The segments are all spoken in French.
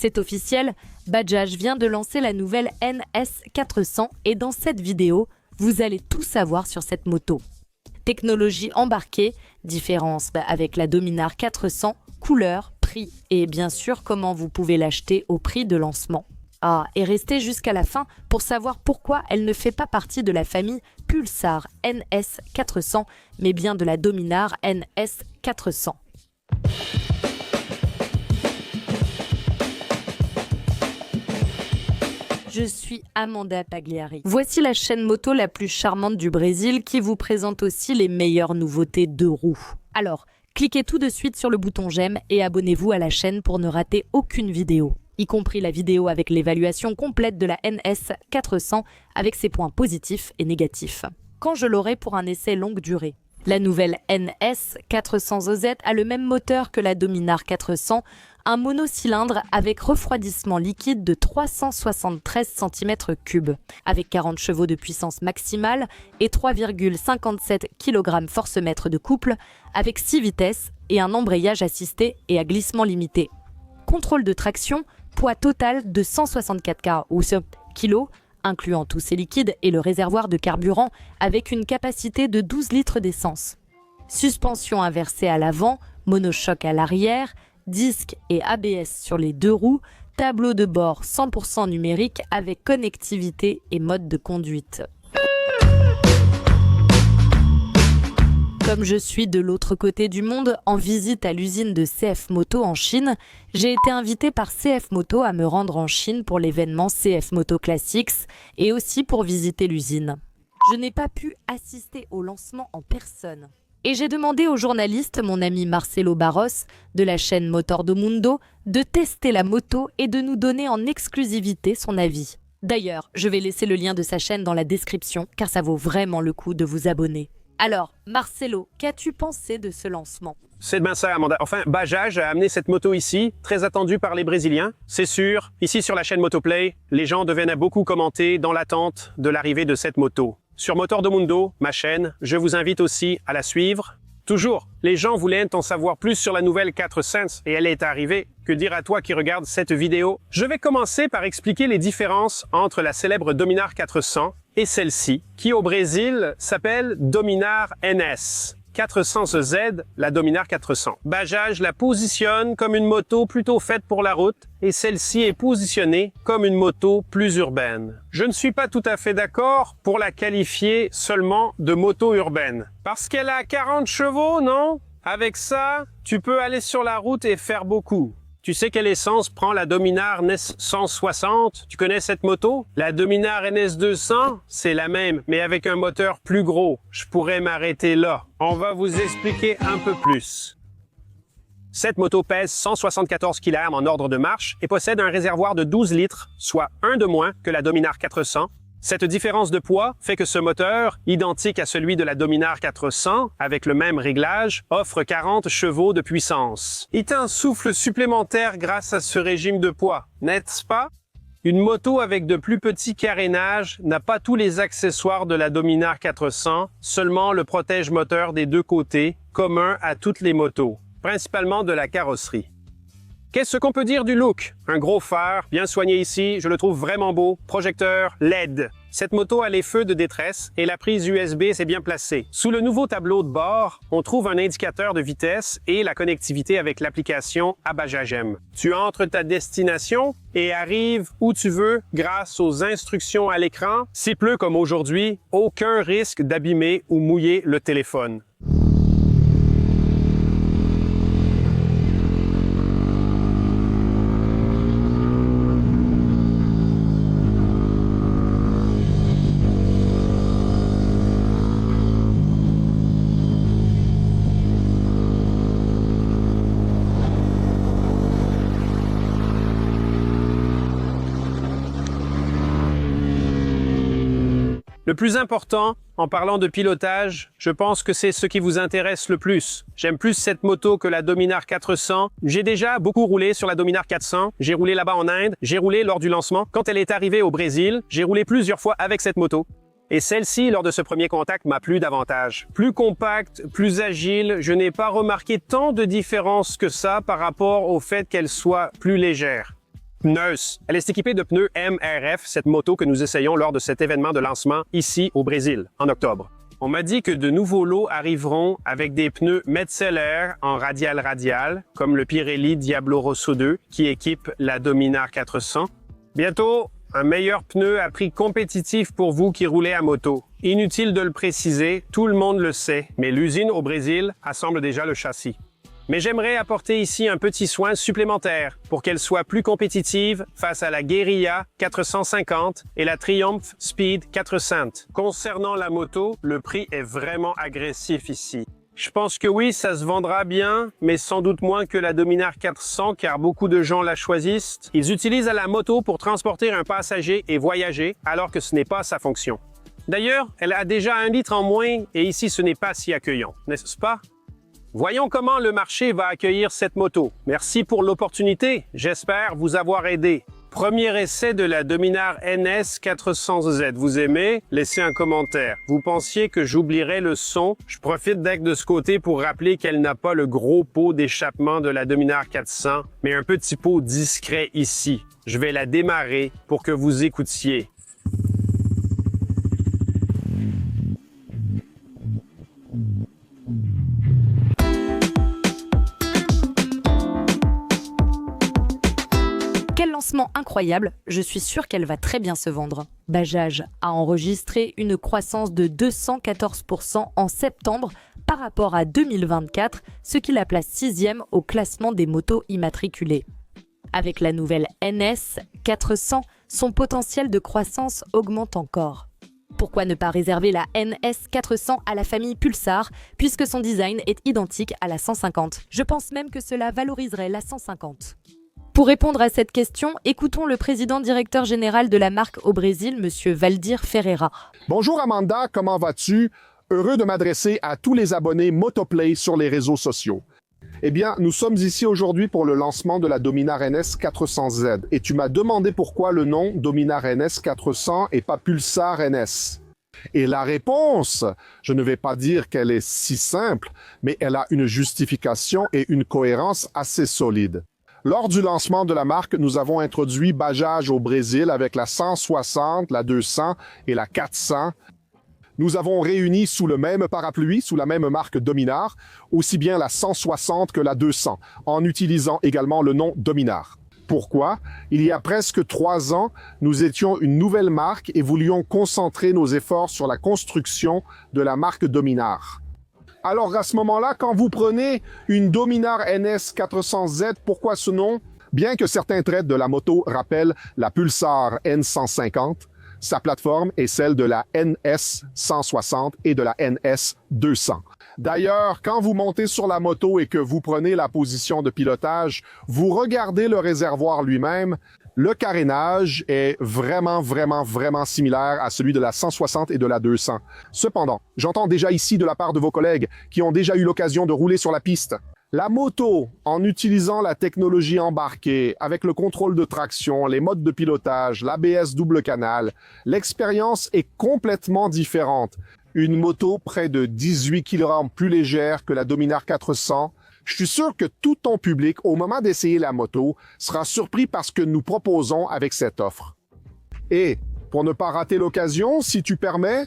C'est officiel, Bajaj vient de lancer la nouvelle NS400 et dans cette vidéo, vous allez tout savoir sur cette moto. Technologie embarquée, différence avec la Dominar 400, couleur, prix et bien sûr comment vous pouvez l'acheter au prix de lancement. Ah, et restez jusqu'à la fin pour savoir pourquoi elle ne fait pas partie de la famille Pulsar NS400, mais bien de la Dominar NS400. Je suis Amanda Pagliari. Voici la chaîne moto la plus charmante du Brésil qui vous présente aussi les meilleures nouveautés deux roues. Alors, cliquez tout de suite sur le bouton j'aime et abonnez-vous à la chaîne pour ne rater aucune vidéo, y compris la vidéo avec l'évaluation complète de la NS400 avec ses points positifs et négatifs. Quand je l'aurai pour un essai longue durée. La nouvelle NS400OZ a le même moteur que la Dominar 400, un monocylindre avec refroidissement liquide de 373 cm3, avec 40 chevaux de puissance maximale et 3,57 kg force-mètre de couple, avec 6 vitesses et un embrayage assisté et à glissement limité. Contrôle de traction, poids total de 164 kg, incluant tous ces liquides et le réservoir de carburant avec une capacité de 12 litres d'essence. Suspension inversée à l'avant, monochoc à l'arrière, disques et ABS sur les deux roues, tableau de bord 100% numérique avec connectivité et mode de conduite. Comme je suis de l'autre côté du monde, en visite à l'usine de CF Moto en Chine, j'ai été invitée par CF Moto à me rendre en Chine pour l'événement CF Moto Classics et aussi pour visiter l'usine. Je n'ai pas pu assister au lancement en personne. Et j'ai demandé au journaliste, mon ami Marcelo Barros, de la chaîne Motor do Mundo, de tester la moto et de nous donner en exclusivité son avis. D'ailleurs, je vais laisser le lien de sa chaîne dans la description, car ça vaut vraiment le coup de vous abonner. Alors, Marcelo, qu'as-tu pensé de ce lancement? C'est bien ça, Amanda. Enfin, Bajaj a amené cette moto ici, très attendue par les Brésiliens. C'est sûr, ici sur la chaîne Motoplay, les gens devaient beaucoup commenter dans l'attente de l'arrivée de cette moto. Sur Motor do Mundo, ma chaîne, je vous invite aussi à la suivre. Toujours, les gens voulaient en savoir plus sur la nouvelle 400 et elle est arrivée. Que dire à toi qui regarde cette vidéo? Je vais commencer par expliquer les différences entre la célèbre Dominar 400 et celle-ci, qui au Brésil s'appelle Dominar NS. 400Z, la Dominar 400. Bajaj la positionne comme une moto plutôt faite pour la route et celle-ci est positionnée comme une moto plus urbaine. Je ne suis pas tout à fait d'accord pour la qualifier seulement de moto urbaine. Parce qu'elle a 40 chevaux, non? Avec ça, tu peux aller sur la route et faire beaucoup. Tu sais quelle essence prend la Dominar NS 160? Tu connais cette moto? La Dominar NS 200, c'est la même, mais avec un moteur plus gros. Je pourrais m'arrêter là. On va vous expliquer un peu plus. Cette moto pèse 174 kg en ordre de marche et possède un réservoir de 12 litres, soit un de moins que la Dominar 400. Cette différence de poids fait que ce moteur, identique à celui de la Dominar 400, avec le même réglage, offre 40 chevaux de puissance. Il a un souffle supplémentaire grâce à ce régime de poids, n'est-ce pas? Une moto avec de plus petits carénages n'a pas tous les accessoires de la Dominar 400, seulement le protège-moteur des deux côtés, commun à toutes les motos, principalement de la carrosserie. Qu'est-ce qu'on peut dire du look? Un gros phare, bien soigné ici, je le trouve vraiment beau. Projecteur LED. Cette moto a les feux de détresse et la prise USB s'est bien placée. Sous le nouveau tableau de bord, on trouve un indicateur de vitesse et la connectivité avec l'application Bajaj M. Tu entres ta destination et arrives où tu veux grâce aux instructions à l'écran. S'il pleut comme aujourd'hui, aucun risque d'abîmer ou mouiller le téléphone. Le plus important, en parlant de pilotage, je pense que c'est ce qui vous intéresse le plus. J'aime plus cette moto que la Dominar 400. J'ai déjà beaucoup roulé sur la Dominar 400. J'ai roulé là-bas en Inde. J'ai roulé lors du lancement. Quand elle est arrivée au Brésil, j'ai roulé plusieurs fois avec cette moto. Et celle-ci, lors de ce premier contact, m'a plu davantage. Plus compacte, plus agile, je n'ai pas remarqué tant de différence que ça par rapport au fait qu'elle soit plus légère. Pneus. Elle est équipée de pneus MRF, cette moto que nous essayons lors de cet événement de lancement ici au Brésil, en octobre. On m'a dit que de nouveaux lots arriveront avec des pneus Metzeler en radial-radial, comme le Pirelli Diablo Rosso 2 qui équipe la Dominar 400. Bientôt, un meilleur pneu à prix compétitif pour vous qui roulez à moto. Inutile de le préciser, tout le monde le sait, mais l'usine au Brésil assemble déjà le châssis. Mais j'aimerais apporter ici un petit soin supplémentaire pour qu'elle soit plus compétitive face à la Guerilla 450 et la Triumph Speed 400. Concernant la moto, le prix est vraiment agressif ici. Je pense que oui, ça se vendra bien, mais sans doute moins que la Dominar 400 car beaucoup de gens la choisissent. Ils utilisent la moto pour transporter un passager et voyager alors que ce n'est pas sa fonction. D'ailleurs, elle a déjà 1 litre en moins et ici ce n'est pas si accueillant, n'est-ce pas? Voyons comment le marché va accueillir cette moto. Merci pour l'opportunité, j'espère vous avoir aidé. Premier essai de la Dominar NS 400Z. Vous aimez? Laissez un commentaire. Vous pensiez que j'oublierais le son? Je profite d'être de ce côté pour rappeler qu'elle n'a pas le gros pot d'échappement de la Dominar 400, mais un petit pot discret ici. Je vais la démarrer pour que vous écoutiez. Quel lancement incroyable, je suis sûre qu'elle va très bien se vendre. Bajaj a enregistré une croissance de 214% en septembre par rapport à 2024, ce qui la place 6e au classement des motos immatriculées. Avec la nouvelle NS 400, son potentiel de croissance augmente encore. Pourquoi ne pas réserver la NS 400 à la famille Pulsar, puisque son design est identique à la 150. Je pense même que cela valoriserait la 150. Pour répondre à cette question, écoutons le président directeur général de la marque au Brésil, M. Valdir Ferreira. Bonjour Amanda, comment vas-tu? Heureux de m'adresser à tous les abonnés Motoplay sur les réseaux sociaux. Eh bien, nous sommes ici aujourd'hui pour le lancement de la Dominar NS 400Z. Et tu m'as demandé pourquoi le nom Dominar NS 400 et pas Pulsar NS. Et la réponse, je ne vais pas dire qu'elle est si simple, mais elle a une justification et une cohérence assez solide. Lors du lancement de la marque, nous avons introduit Bajaj au Brésil avec la 160, la 200 et la 400. Nous avons réuni sous le même parapluie, sous la même marque Dominar, aussi bien la 160 que la 200, en utilisant également le nom Dominar. Pourquoi? Il y a presque 3 ans, nous étions une nouvelle marque et voulions concentrer nos efforts sur la construction de la marque Dominar. Alors à ce moment-là, quand vous prenez une Dominar NS 400Z, pourquoi ce nom? Bien que certains traits de la moto rappellent la Pulsar N150, sa plateforme est celle de la NS 160 et de la NS 200. D'ailleurs, quand vous montez sur la moto et que vous prenez la position de pilotage, vous regardez le réservoir lui-même, le carénage est vraiment similaire à celui de la 160 et de la 200. Cependant, j'entends déjà ici de la part de vos collègues qui ont déjà eu l'occasion de rouler sur la piste. La moto, en utilisant la technologie embarquée, avec le contrôle de traction, les modes de pilotage, l'ABS double canal, l'expérience est complètement différente. Une moto près de 18 kg plus légère que la Dominar 400. Je suis sûr que tout ton public, au moment d'essayer la moto, sera surpris par ce que nous proposons avec cette offre. Et, pour ne pas rater l'occasion, si tu permets,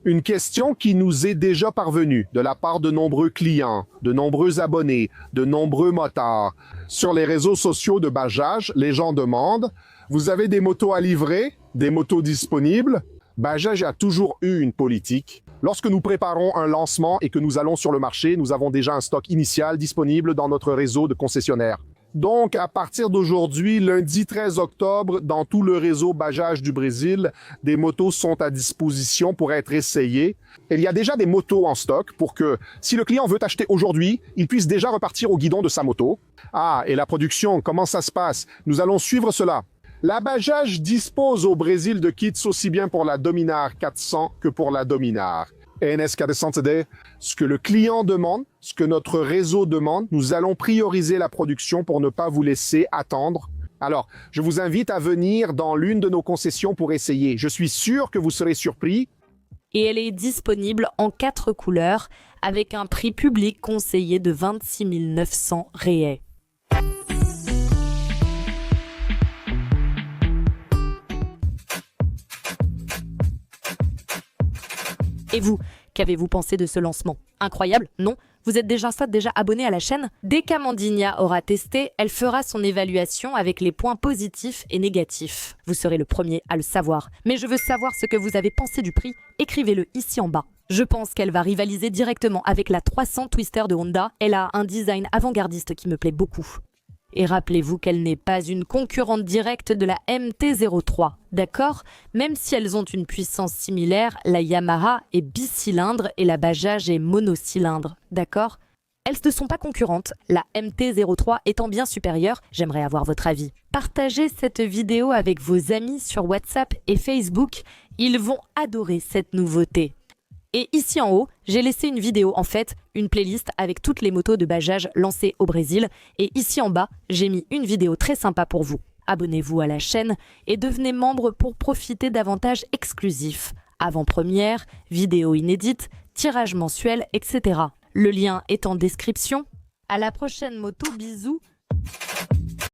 une question qui nous est déjà parvenue de la part de nombreux clients, de nombreux abonnés, de nombreux motards. Sur les réseaux sociaux de Bajaj, les gens demandent « Vous avez des motos à livrer? Des motos disponibles ?» Bajaj a toujours eu une politique. Lorsque nous préparons un lancement et que nous allons sur le marché, nous avons déjà un stock initial disponible dans notre réseau de concessionnaires. Donc, à partir d'aujourd'hui, lundi 13 octobre, dans tout le réseau Bajaj du Brésil, des motos sont à disposition pour être essayées. Il y a déjà des motos en stock pour que, si le client veut acheter aujourd'hui, il puisse déjà repartir au guidon de sa moto. Ah, et la production, comment ça se passe? Nous allons suivre cela. La Bajaj dispose au Brésil de kits aussi bien pour la Dominar 400 que pour la Dominar NS 400D. Ce que le client demande, ce que notre réseau demande, nous allons prioriser la production pour ne pas vous laisser attendre. Alors, je vous invite à venir dans l'une de nos concessions pour essayer. Je suis sûr que vous serez surpris. Et elle est disponible en 4 couleurs avec un prix public conseillé de 26 900 réais. Et vous, qu'avez-vous pensé de ce lancement? Incroyable, non? Vous êtes déjà abonné à la chaîne? Dès qu'Amandinia aura testé, elle fera son évaluation avec les points positifs et négatifs. Vous serez le premier à le savoir. Mais je veux savoir ce que vous avez pensé du prix. Écrivez-le ici en bas. Je pense qu'elle va rivaliser directement avec la 300 Twister de Honda. Elle a un design avant-gardiste qui me plaît beaucoup. Et rappelez-vous qu'elle n'est pas une concurrente directe de la MT-03, d'accord? Même si elles ont une puissance similaire, la Yamaha est bicylindre et la Bajaj est monocylindre, d'accord? Elles ne sont pas concurrentes, la MT-03 étant bien supérieure, j'aimerais avoir votre avis. Partagez cette vidéo avec vos amis sur WhatsApp et Facebook, ils vont adorer cette nouveauté. Et ici en haut, j'ai laissé une vidéo, en fait, une playlist avec toutes les motos de Bajaj lancées au Brésil. Et ici en bas, j'ai mis une vidéo très sympa pour vous. Abonnez-vous à la chaîne et devenez membre pour profiter d'avantages exclusifs. Avant-première, vidéos inédites, tirages mensuels, etc. Le lien est en description. À la prochaine moto, bisous.